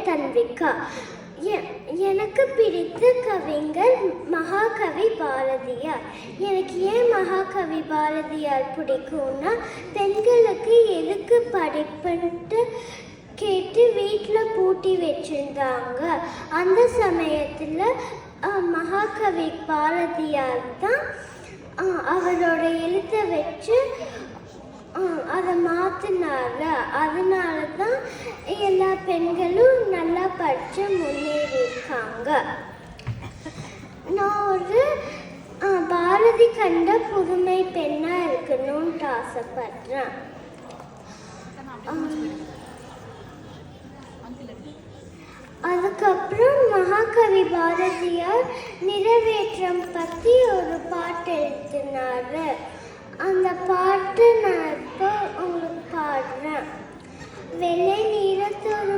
தன்விகா. எனக்கு பிடித்த கவிஞர் மகாகவி பாரதியார். எனக்கு ஏன் மகாகவி பாரதியார் பிடிக்கும்னா, பெண்களுக்கு எதுக்கு படிப்புன்ட்டு கேட்டு வீட்டில் பூட்டி வச்சுருந்தாங்க. அந்த சமயத்தில் மகாகவி பாரதியார் தான் அவரோட எழுத்தை வச்சு அதை மாற்றினாரு. அதனால தான் எல்லா பெண்களும் நல்லா படித்து முன்னேறியிருக்காங்க. நான் ஒரு பாரதி கண்ட புதுமை பெண்ணாக இருக்கணும்னு ஆசைப்படுறேன். அதுக்கப்புறம் மகாகவி பாரதியார் நிறைவேற்றம் பற்றி ஒரு பாட்டு எழுதினார். அந்த பாட்டு நான் இப்போ உங்களுக்கு பாடுறேன். வெள்ளை நிறத்தொரு